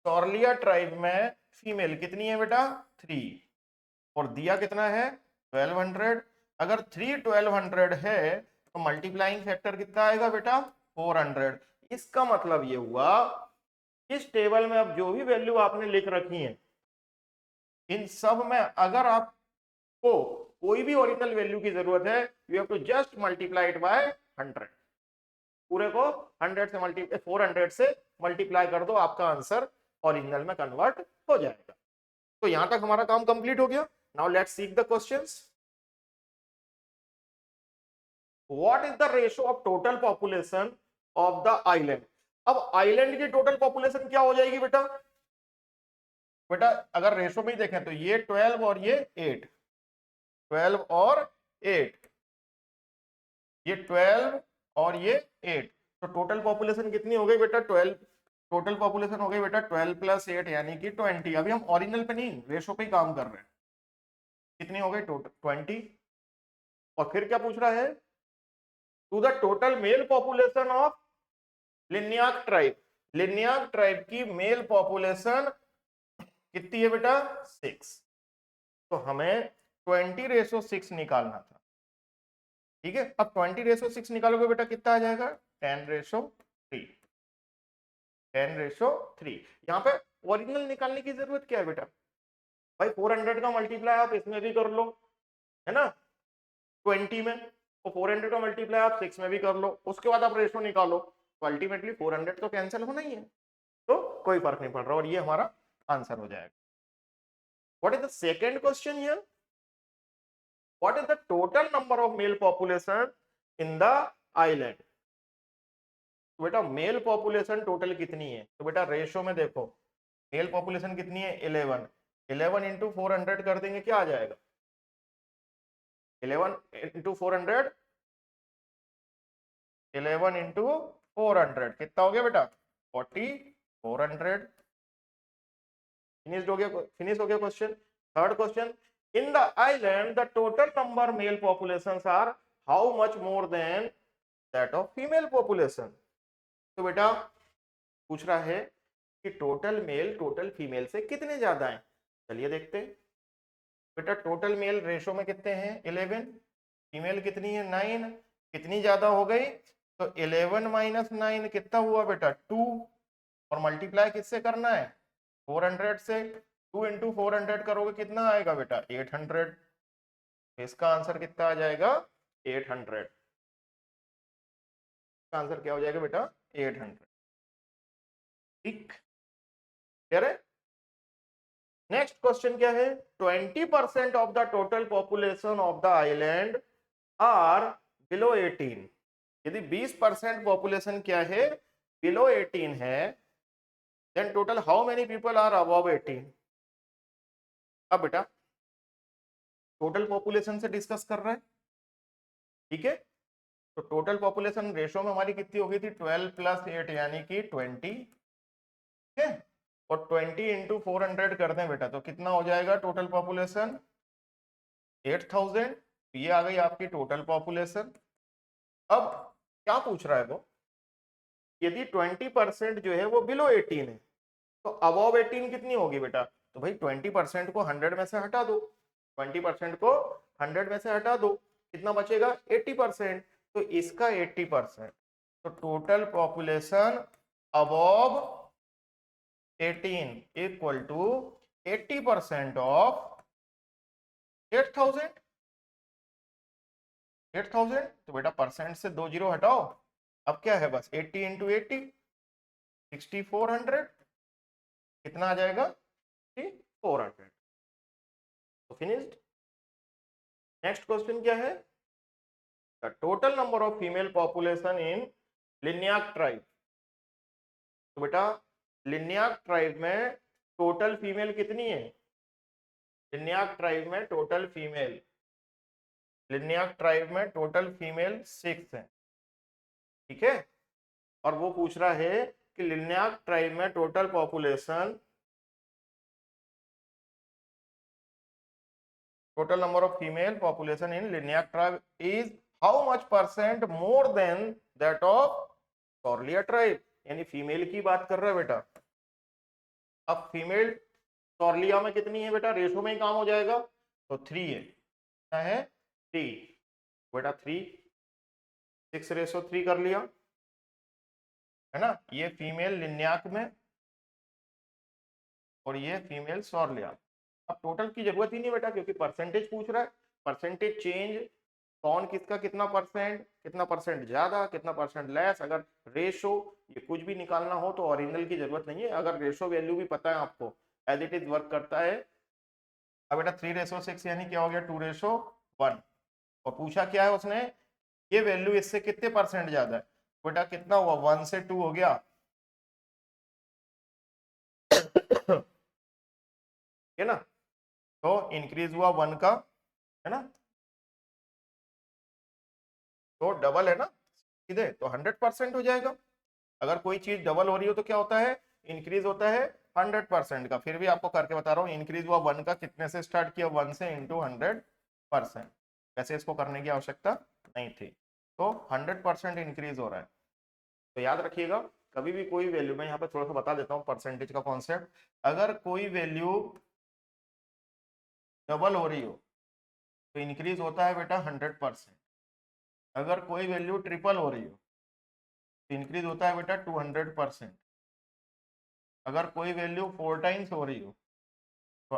S1: सॉर्लिया ट्राइब में फीमेल कितनी है बेटा, 3, और दिया कितना है 1200। अगर 3 1200 है तो मल्टीप्लाइंग फैक्टर कितना आएगा बेटा, 400। इसका मतलब ये हुआ इस टेबल में अब जो भी वैल्यू आपने लिख रखी है इन सब में अगर आपको कोई भी ओरिजिनल वैल्यू की जरूरत है, you have to just multiply it by 100। पूरे को 100 से 400 से मल्टीप्लाई कर दो, आपका आंसर ओरिजिनल में कन्वर्ट हो जाएगा। तो यहां तक हमारा काम कंप्लीट हो गया। Now let's seek the questions. What is the ratio of total population of the island. अब आइलैंड की टोटल पॉपुलेशन क्या हो जाएगी बेटा, बेटा अगर रेशो में ही देखें तो ये 12 और ये 8, 12 और 8, ये 12 और ये 8, तो टोटल पॉपुलेशन कितनी हो गई बेटा 12। टोटल पॉपुलेशन हो गई बेटा 12 + 8 यानी कि 20। अभी हम ओरिजिनल पे नहीं रेशो पे ही काम कर रहे हैं। कितनी हो गई टोटल 20। और फिर क्या पूछ रहा है, to the total male population of Lignac tribe. Lignac tribe की मेल पॉपुलेशन कितनी है बेटा 6, तो हमें 20:6 निकालना था। ठीक है, अब 20:6 निकालोगे बेटा कितना आ जाएगा, 10:3। 10:3। यहाँ पे ओरिजिनल निकालने की जरूरत क्या है बेटा, भाई 400 का मल्टीप्लाई आप इसमें भी कर लो, है ना 20 में, तो 400 का मल्टीप्लाई आप 6 में भी कर लो, उसके बाद आप रेशो निकालो, तो अल्टीमेटली 400 तो कैंसिल होना ही है, तो कोई फर्क नहीं पड़ रहा, और ये हमारा आंसर हो जाएगा। What is the second question here, what is the total number of male population in the island। तो बेटा मेल पॉपुलेशन टोटल कितनी है, तो बेटा रेशो में देखो मेल पॉपुलेशन कितनी है 11, 11 × 400 कर देंगे क्या आ जाएगा, 11 × 400, 11 × 400 कितना हो गया बेटा 4400। फिनिश हो गया question. Third question, in the island the total number male populations are how much more than that of female population। तो बेटा पूछ रहा है कि टोटल मेल टोटल फीमेल से कितने ज्यादा हैं, चलिए देखते हैं। बेटा टोटल मेल रेशो में कितने हैं 11, फीमेल कितनी है 9, कितनी ज्यादा हो गई, तो 11 - 9 कितना हुआ बेटा 2, और मल्टीप्लाई किससे करना है 400 से, 2 × 400 करोगे कितना आएगा बेटा 800। इसका आंसर कितना आ जाएगा 800। इसका आंसर क्या हो जाएगा बेटा 800। ठीक है। नेक्स्ट क्वेश्चन क्या है, 20% of the total population of the island are below 18। यदि 20% पॉपुलेशन क्या है बिलो 18 है, then total how many people are above 18। अब बेटा टोटल पॉपुलेशन से डिस्कस कर रहा है, ठीक है। तो टोटल पॉपुलेशन रेशो में हमारी कितनी हो गई थी 12 + 8 यानी कि 20, ठीक है। और 20 × 400 करते हैं बेटा तो कितना हो जाएगा टोटल पॉपुलेशन 8000। ये आ गई आपकी टोटल पॉपुलेशन। अब क्या पूछ रहा है वो, यदि 20% जो है वो बिलो 18 है तो अबव 18 कितनी होगी बेटा, तो भाई 20% को 100 में से हटा दो, 20% को 100 में से हटा दो, कितना बचेगा 80%। तो इसका 80%, तो total population above 18 equal to 80% of 8000। 8000 तो बेटा परसेंट से 2 जीरो हटाओ, अब क्या है बस 80 × 80 6400, कितना आ जाएगा 400। तो फिनिश्ड। नेक्स्ट क्वेश्चन क्या है, the total number of female population in Lignac tribe. तो बेटा लिन्याक ट्राइब में टोटल फीमेल कितनी है, लिन्याक ट्राइब में टोटल फीमेल, लिन्याक ट्राइब में टोटल फीमेल 6 है, ठीक है। और वो पूछ रहा है कि लिन्याक ट्राइब में total population, total number of female population in Lynyak tribe is how much % more than that of Sorlia tribe। यानी फीमेल की बात कर रहा है बेटा। अब फीमेल सॉर्लिया में कितनी है बेटा, रेशो में ही काम हो जाएगा, तो 3 है, क्या है 3 बेटा, 3 6:3 कर लिया, है ना। ये फीमेल लिन्याक में और ये फीमेल सॉर्लिया। अब टोटल की जरूरत ही नहीं बेटा क्योंकि परसेंटेज पूछ रहा है, परसेंटेज चेंज कौन किसका कितना परसेंट ज्यादा कितना परसेंट लेस। अगर रेशो ये कुछ भी निकालना हो तो ओरिजिनल की जरूरत नहीं है, अगर रेशो वैल्यू भी पता है आपको एज इट इज वर्क करता है। अब बेटा 3:6 यानी क्या हो गया 2:1, और पूछा क्या है उसने, ये वैल्यू इससे कितने परसेंट ज्यादा है, बेटा कितना हुआ 1 से 2 हो गया है ना। तो इंक्रीज हुआ 1 का, है ना, तो डबल है ना सीधे, तो 100% हो जाएगा। अगर कोई चीज डबल हो रही हो तो क्या होता है, इंक्रीज होता है 100% का। फिर भी आपको करके बता रहा हूँ, इंक्रीज हुआ 1 का, कितने से स्टार्ट किया 1 से × 100%। वैसे इसको करने की आवश्यकता नहीं थी, तो 100% इंक्रीज हो रहा है। तो याद रखिएगा कभी भी कोई वैल्यू, मैं यहाँ पे थोड़ा सा बता देता हूँ परसेंटेज का कॉन्सेप्ट। अगर कोई वैल्यू डबल हो रही हो तो इंक्रीज होता है बेटा 100%। अगर कोई वैल्यू ट्रिपल हो रही हो तो इंक्रीज होता है बेटा 200%। अगर कोई वैल्यू 4 टाइम्स हो रही हो तो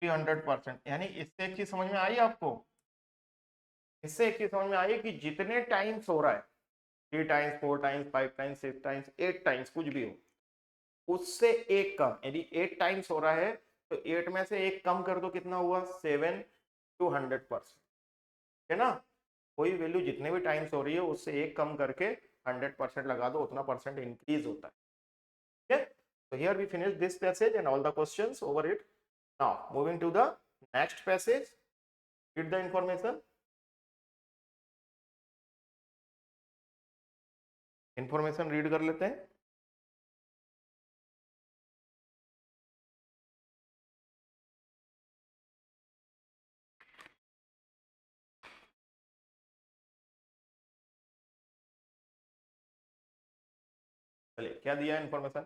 S1: 300%। यानी इससे एक चीज समझ में आई आपको, इससे एक चीज समझ में आई कि जितने टाइम्स हो रहा है 3 times 4 times 5 times 6 times 8 times कुछ भी हो, उससे एक कम, यदि 8 टाइम्स हो रहा है तो 8 में से एक कम कर दो, कितना हुआ 7 to 100%, है ना। कोई वैल्यू जितने भी टाइम्स हो रही है उससे एक कम करके 100% लगा दो, उतना परसेंट इंक्रीज होता है, ठीक है। So here we finish this passage and all the questions over it. Now moving to the next passage, read the information. Information read कर लेते हैं। चलिए क्या दिया information,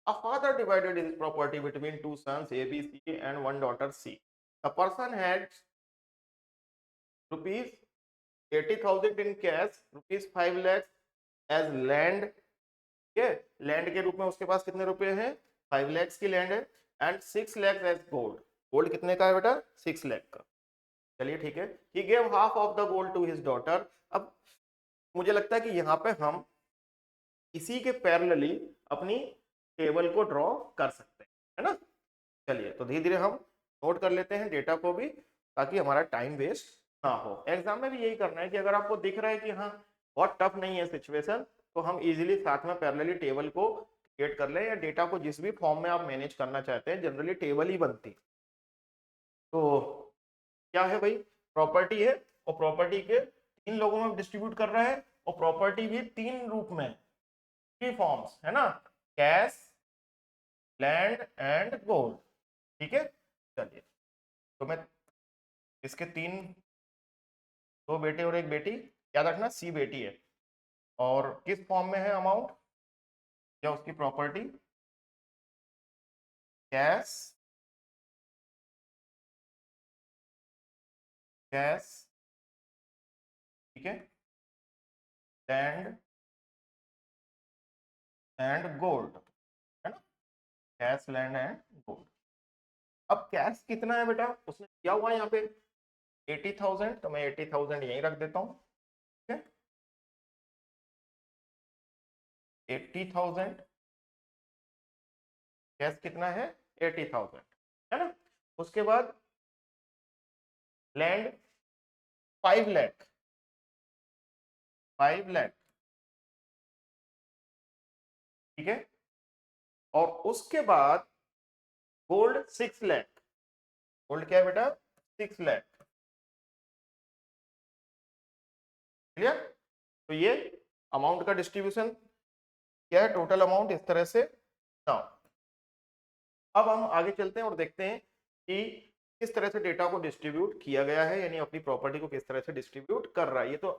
S1: A father divided his property between 2 sons A, B, C and 1 daughter C. The person had rupees 80,000 in cash, rupees 5 lakhs as land, ठीक है, land के रूप में उसके पास कितने रुपए हैं 5 lakhs की लैंड है, and 6 lakhs as gold, gold कितने का है बेटा 6 लाख का। चलिए ठीक है, he gave half of the gold to his daughter। अब मुझे लगता है कि यहाँ पे हम इसी के पैरेलली अपनी टेबल को ड्रॉ कर सकते हैं, है ना। चलिए तो धीरे धीरे हम नोट कर लेते हैं डेटा को भी, ताकि हमारा टाइम वेस्ट ना हो। एग्जाम में भी यही करना है कि अगर आपको दिख रहा है कि हाँ बहुत टफ नहीं है सिचुएशन, तो हम इजीली साथ में पैरेलली टेबल को क्रिएट कर लें, या डेटा को जिस भी फॉर्म में आप मैनेज करना चाहते हैं, जनरली टेबल ही बनती। तो क्या है भाई, प्रॉपर्टी है, और प्रॉपर्टी के 3 लोगों में डिस्ट्रीब्यूट कर रहा है, और प्रॉपर्टी भी 3 रूप में, 3 फॉर्म्स है ना, कैश, लैंड एंड गोल्ड। ठीक है, चलिए, तो मैं इसके 3, 2 बेटे और 1 बेटी, याद रखना सी बेटी है, और किस फॉर्म में है अमाउंट या उसकी प्रॉपर्टी, कैश, कैश, ठीक है, लैंड एंड गोल्ड, है ना, कैश, लैंड एंड गोल्ड। अब कैश कितना है बेटा, उसने दिया हुआ है यहाँ पे 80,000, तो मैं 80,000 यहीं रख देता हूँ, ठीक है, 80,000, कैश कितना है 80,000, है ना। उसके बाद लैंड 5 लाख, 5 लाख, ठीक है, और उसके बाद गोल्ड 6 लाख, गोल्ड क्या है बेटा 6 लाख, क्लियर। तो ये अमाउंट का डिस्ट्रीब्यूशन क्या है, टोटल अमाउंट इस तरह से। नाउ अब हम आगे चलते हैं और देखते हैं कि किस तरह से डेटा को डिस्ट्रीब्यूट किया गया है, यानी अपनी प्रॉपर्टी को किस तरह से डिस्ट्रीब्यूट कर रहा है। ये तो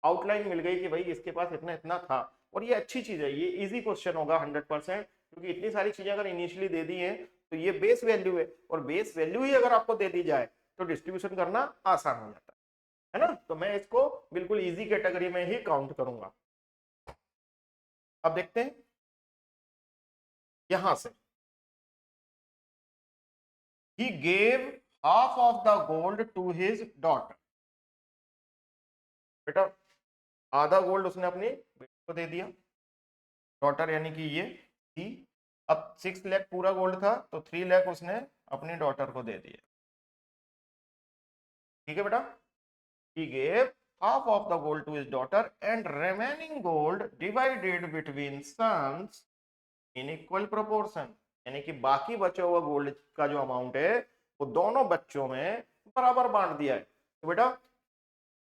S1: आउटलाइन मिल गई कि भाई इसके पास इतना इतना था, और ये अच्छी चीज है, ये इजी क्वेश्चन होगा 100%, क्योंकि इतनी सारी चीजें अगर इनिशियली दे दी हैं तो ये बेस वैल्यू है, और बेस वैल्यू ही अगर आपको दे दी जाए तो डिस्ट्रीब्यूशन करना आसान हो जाता है ना। तो मैं इसको बिल्कुल इजी कैटेगरी में ही काउंट करूंगा। अब देखते हैं यहां से, he gave half of the gold to his daughter, बेटा आधा गोल्ड उसने अपनी बेटी को दे दिया, डॉटर यानी कि ये थी। अब 6 लाख पूरा गोल्ड था, तो 3 लाख उसने अपनी डॉटर को दे दिए, ठीक है बेटा। he gave half of the gold to his daughter and remaining gold divided between sons in equal proportion, यानी कि बाकी बचा हुआ गोल्ड का जो अमाउंट है वो दोनों बच्चों में बराबर बांट दिया है। तो बेटा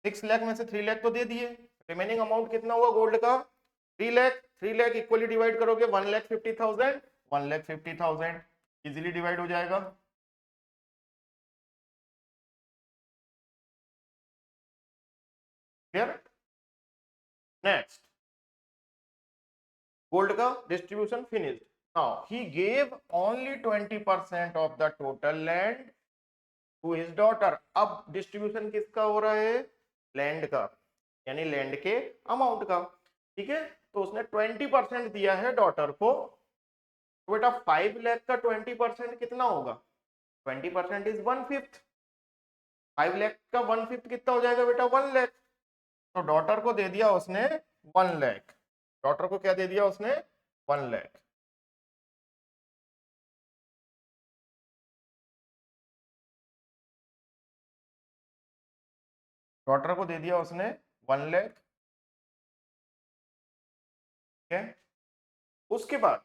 S1: 6 लाख में से 3 लाख तो दे दिए, रिमेनिंग अमाउंट कितना हुआ गोल्ड का 3 लाख, 3 लाख इक्वली डिवाइड करोगे 1,50,000, 1,50,000 इजीली डिवाइड हो जाएगा। क्लियर। नेक्स्ट, गोल्ड का distribution finished. Now he gave only 20% of the total land to his daughter. अब डिस्ट्रीब्यूशन किसका हो रहा है, लैंड का, यानी लैंड के अमाउंट का, ठीक है। तो उसने 20% दिया है डॉटर को, तो बेटा 5 लाख का 20% कितना होगा, 20% इज 1/5, 5 लाख का 1/5 कितना हो जाएगा बेटा 1 लाख। तो डॉटर को दे दिया उसने 1 लाख, डॉटर को क्या दे दिया उसने 1 लाख, डॉटर को दे दिया उसने 1 लाख, ठीक है। उसके बाद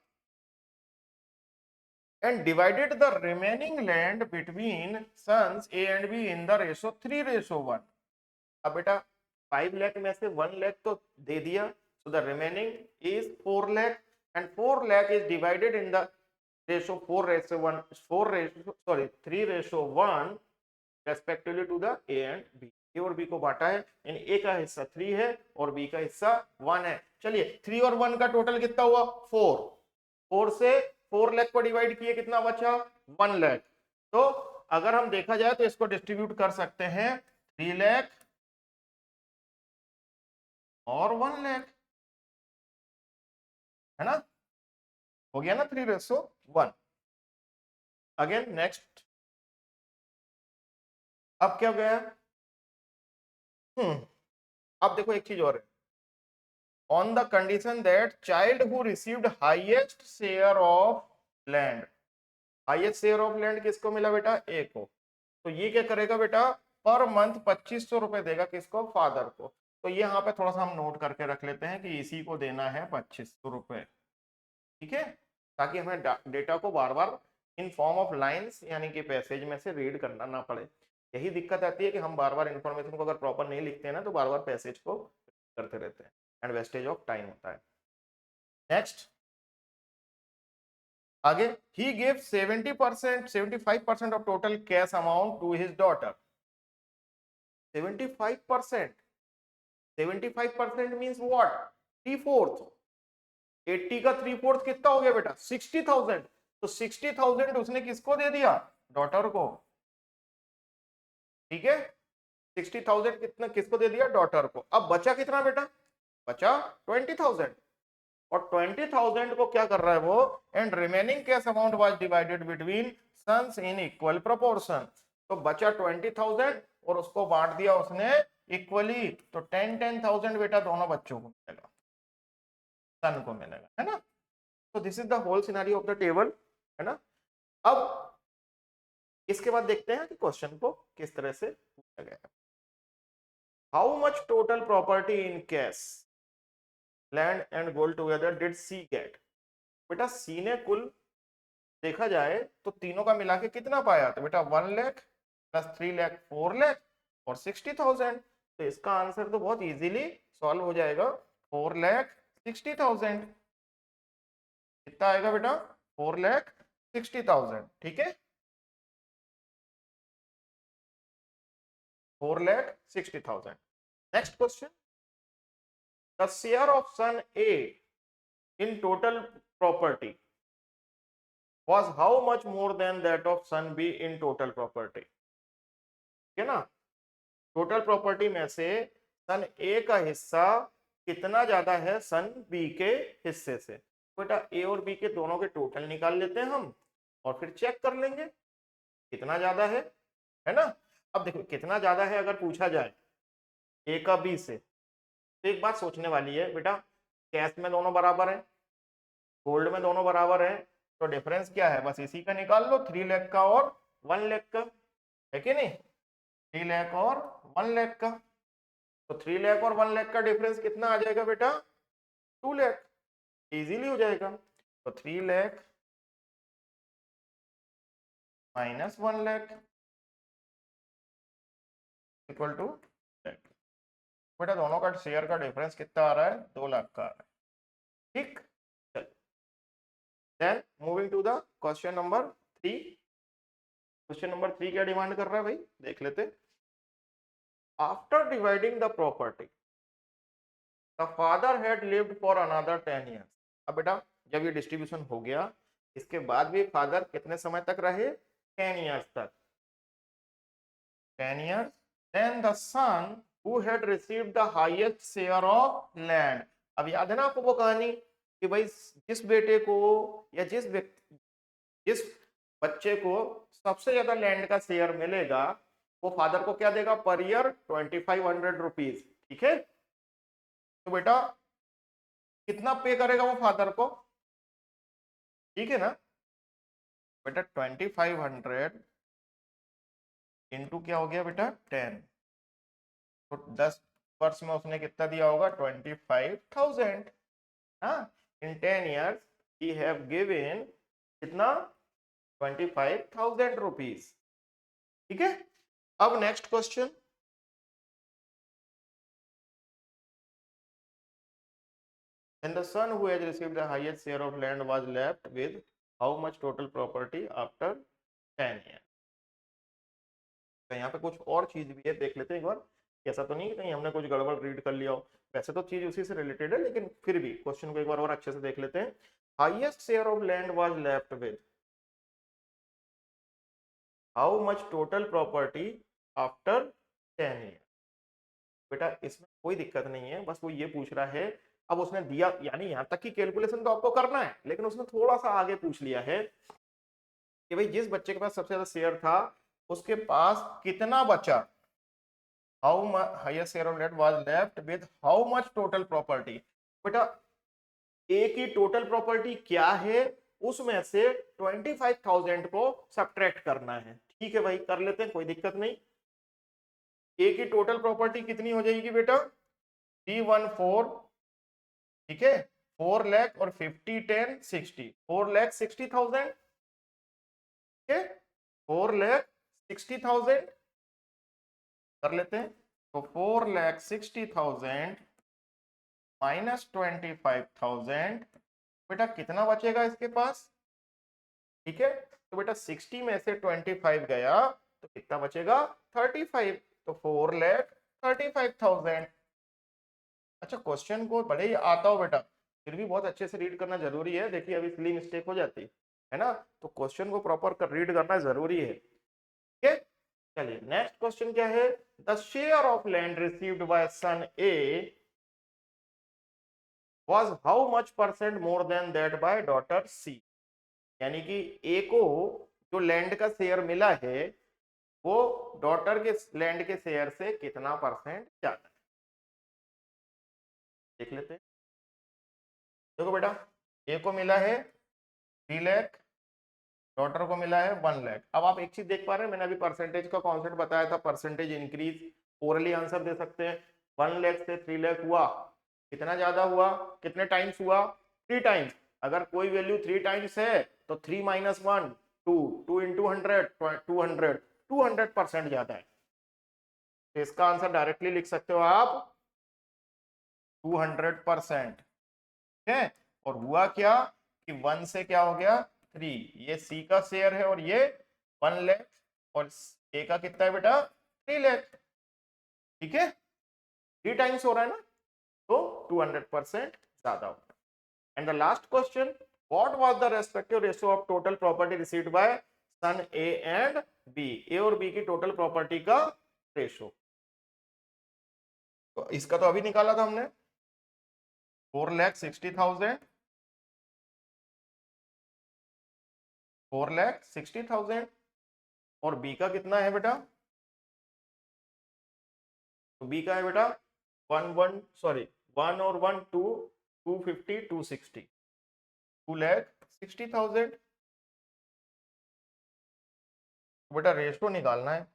S1: and divided the remaining land between sons A and B in the ratio 3:1। अब बेटा 5 लाख में से 1 लाख तो दे दिया, so the remaining is 4 lakh and 4 lakh is divided in the ratio 4:1, 3:1 respectively to the A and B। ए और B को बांटा है, यानी ए का हिस्सा 3 है और बी का हिस्सा 1 है। चलिए 3 और 1 का टोटल कितना हुआ 4, 4 से 4 लाख को डिवाइड किए कितना बचा 1 लाख। तो अगर हम देखा जाए तो इसको डिस्ट्रीब्यूट कर सकते हैं 3 लाख और 1 लाख, है ना, हो गया ना 3:1। अगेन नेक्स्ट, अब क्या हो गया, अब देखो एक चीज और है, on the condition that child who received highest share of land, highest share of land किसको मिला बेटा ए को, तो ये क्या करेगा बेटा पर मंथ 2,500 रुपए देगा, किसको फादर को। तो ये यहाँ पे थोड़ा सा हम नोट करके रख लेते हैं कि इसी को देना है 2,500 रुपए, ठीक है, ताकि हमें डेटा को बार बार इन फॉर्म ऑफ लाइंस यानी कि पैसेज में से रीड करना ना पड़े। यही दिक्कत आती है कि हम बार बार इंफॉर्मेशन को अगर प्रॉपर नहीं लिखते हैं ना तो बार बार पैसेज को करते रहते हैं एंड वेस्टेज ऑफ टाइम होता है। नेक्स्ट आगे, he gave 70%, 75% of total cash amount to his daughter. 75%, 75% means what? 3/4, 80 का 3/4 कितना हो गया बेटा? 60,000। तो 60,000 उसने किसको दे दिया? डॉटर को। ठीक है, 60,000 कितना किसको दे दिया? डॉटर को। अब बचा कितना बेटा? बचा 20,000, और 20,000 को क्या कर रहा है वो? And remaining cash amount was divided between sons in equal proportion. तो बचा 20,000 और उसको बांट दिया उसने इक्वली। तो 10,000 बेटा दोनों बच्चों को मिलेगा, सन को मिलेगा, है ना। तो this is the whole scenario of the table, है ना। अब इसके बाद देखते हैं कि क्वेश्चन को किस तरह से पूछा गया है। How much total property in cash, land and gold together did C get? बेटा सी ने कुल देखा जाए तो तीनों का मिला के कितना पाया? तो बेटा 1 लाख प्लस 3 लाख 4 लाख और 60,000। तो इसका आंसर तो बहुत इजीली सॉल्व हो जाएगा। 4,60,000 कितना आएगा बेटा? 4,60,000। ठीक है, 4,60,000। Next question, the share of son A in total property was how much more than that of son B in total property? ठीक है ना, टोटल प्रॉपर्टी में से सन ए का हिस्सा कितना ज्यादा है सन बी के हिस्से से? बेटा ए और बी के दोनों के टोटल निकाल लेते हैं हम और फिर चेक कर लेंगे कितना ज्यादा है ना। अब देखो कितना ज्यादा है अगर पूछा जाए ए का बी से, तो एक बात सोचने वाली है बेटा, कैश में दोनों बराबर है, गोल्ड में दोनों बराबर है, तो डिफरेंस क्या है? बस इसी का निकाल लो, 3 लाख का और 1 लाख का, है कि नहीं? 3 लाख और 1 लाख का, तो 3 लाख और 1 लाख का डिफरेंस कितना आ जाएगा बेटा? 2 लाख। इजीली हो जाएगा। तो 3 lakh minus 1 lakh equal to बेटा दोनों का शेयर का डिफरेंस कितना आ रहा है? 2 लाख का आ रहा है। ठीक, then moving to the question number 3। Question number 3 क्या डिमांड कर रहा है भाई, देख लेते। After dividing the property the father had lived for another 10 years। अब बेटा जब ये डिस्ट्रीब्यूशन हो गया, इसके बाद भी फादर कितने समय तक रहे? 10 years तक, 10 years। then the son who had received the highest share of land। अब याद है ना आपको वो कहानी कि भाई जिस बेटे को या जिस व्यक्ति, जिस बच्चे को सबसे ज्यादा लैंड का शेयर मिलेगा वो फादर को क्या देगा? Per year 2,500 rupees. ठीक है, तो बेटा कितना पे करेगा वो फादर को? ठीक है ना बेटा, 2,500 इंटू क्या हो गया बेटा? 10। तो 10 वर्ष में उसने कितना दिया होगा? 25,000। हाँ, इन 10 years he have given कितना? 25,000 रुपीज। ठीक है, अब next question, and the son who has received the highest share of land was left with how much total property after 10 years? तो यहाँ पे कुछ और चीज भी है, देख लेते हैं एक बार। ऐसा तो नहीं कि कहीं हमने कुछ गड़बड़ रीड कर लिया हो, वैसे तो चीज उसी से रिलेटेड है, लेकिन फिर भी क्वेश्चन को एक बार और अच्छे से देख लेते हैं। Highest share of land was left with how much total property after 10 years? बेटा इसमें कोई दिक्कत नहीं है, बस वो ये पूछ रहा है। अब उसने दिया, यानी यहां तक की कैलकुलेशन तो आपको करना है, लेकिन उसने थोड़ा सा आगे पूछ लिया है कि भाई जिस बच्चे के पास सबसे ज्यादा शेयर था उसके पास कितना बचा? How much highest share of land was left with how much total property? बेटा ए की टोटल प्रॉपर्टी क्या है, उसमें से 25,000 को सब्ट्रैक्ट करना है। ठीक है भाई, कर लेते हैं, कोई दिक्कत नहीं। ए की टोटल प्रॉपर्टी कितनी हो जाएगी बेटा? 314। ठीक है, 4 लाख और 50 10 60, 4,60,000। ठीक है, 4,60,000 कर लेते हैं। तो 4,60,000 माइनस 25,000, बेटा कितना बचेगा इसके पास? ठीक है, तो बेटा 60 में से 25 गया तो कितना बचेगा? 35। तो 4,35,000। अच्छा, क्वेश्चन को बड़े ही आता हो बेटा, फिर भी बहुत अच्छे से रीड करना जरूरी है। देखिए अभी सिली मिस्टेक हो जाती है ना, तो क्वेश्चन को प्रॉपर कर रीड करना जरूरी है। ठीक है, चलिए नेक्स्ट क्वेश्चन क्या है? The share of land received by son A was how much percent more than that by daughter C. यानी कि ए को जो लैंड का शेयर मिला है वो डॉटर के लैंड के शेयर से कितना परसेंट ज्यादा है, देख लेते हैं। देखो बेटा, ए को मिला है 3 लाख, डॉटर को मिला है 1 लाख। अब आप एक चीज देख पा रहे हैं, मैंने अभी परसेंटेज का कॉन्सेप्ट बताया था, परसेंटेज इंक्रीज। ओरली आंसर दे सकते हैं। 1 लाख से 3 लाख हुआ, कितना ज्यादा हुआ? कितने टाइम्स हुआ? 3 टाइम्स। अगर कोई वैल्यू 3 टाइम्स है तो 3 माइनस 1 2, 2 इंटू 100 200, 200% ज्यादा है। तो इसका आंसर डायरेक्टली लिख सकते हो आप 200%। ठीक है, और हुआ क्या कि 1 से क्या हो गया 3, ये सी का शेयर है और ये 1 लाख, और ए का कितना है बेटा 3 लाख। ठीक है, 3 टाइम्स हो रहा है ना, तो 200% ज्यादा होगा। And the last question, what was the respective ratio of total property received by son A and B. A और बी की टोटल प्रॉपर्टी का रेशो, तो इसका तो अभी निकाला था हमने 4,60,000, 4,60,000, और बी का कितना है बेटा? तो बी का है बेटा 1 और 1 2, 250 260, 2,60,000। बेटा रेशो निकालना है,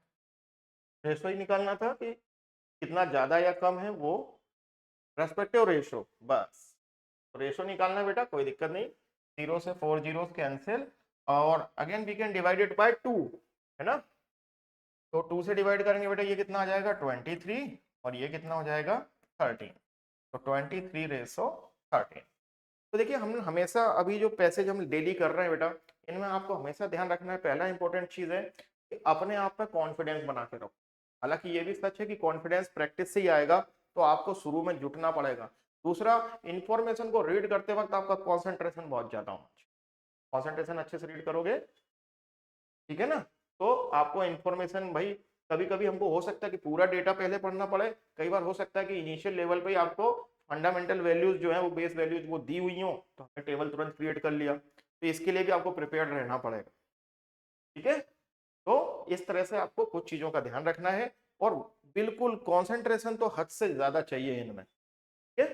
S1: रेशो ही निकालना था कि कितना ज्यादा या कम है, वो रेस्पेक्टिव रेशो, बस रेशो निकालना है बेटा, कोई दिक्कत नहीं। 0 से 4 जीरोस कैंसिल, और again we can divided by 2, है ना। तो 2 से डिवाइड करेंगे बेटा, ये कितना आ जाएगा 23, और ये कितना हो जाएगा 13। तो 23:13। तो देखिए हम हमेशा अभी जो पैसेज हम डेली कर रहे हैं बेटा, इनमें आपको हमेशा ध्यान रखना है, पहला इंपॉर्टेंट चीज है कि अपने आप पे कॉन्फिडेंस बना के रखो। हालांकि ये भी सच है कि कॉन्फिडेंस प्रैक्टिस से ही आएगा, तो आपको शुरू में जुटना पड़ेगा। दूसरा, इंफॉर्मेशन को रीड करते वक्त आपका कॉन्सेंट्रेशन बहुत ज्यादा होना चाहिए। कॉन्सेंट्रेशन अच्छे से रीड करोगे, ठीक है ना, तो आपको इन्फॉर्मेशन भाई, कभी कभी हमको हो सकता है कि पूरा डेटा पहले पढ़ना पड़े, कई बार हो सकता है कि इनिशियल लेवल पे ही आपको फंडामेंटल वैल्यूज जो है वो बेस वैल्यूज वो दी हुई हो, तो हमने टेबल तुरंत क्रिएट कर लिया, तो इसके लिए भी आपको प्रिपेयर्ड रहना पड़ेगा। ठीक है, तो इस तरह से आपको कुछ चीजों का ध्यान रखना है, और बिल्कुल कॉन्सेंट्रेशन तो हद से ज्यादा चाहिए इनमें। ठीक है,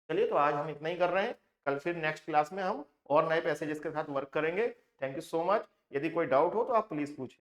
S1: चलिए तो आज हम इतना ही कर रहे हैं, कल फिर नेक्स्ट क्लास में हम और नए पैसेजेस के साथ वर्क करेंगे। Thank you so much. यदि कोई डाउट हो तो आप प्लीज पूछिए।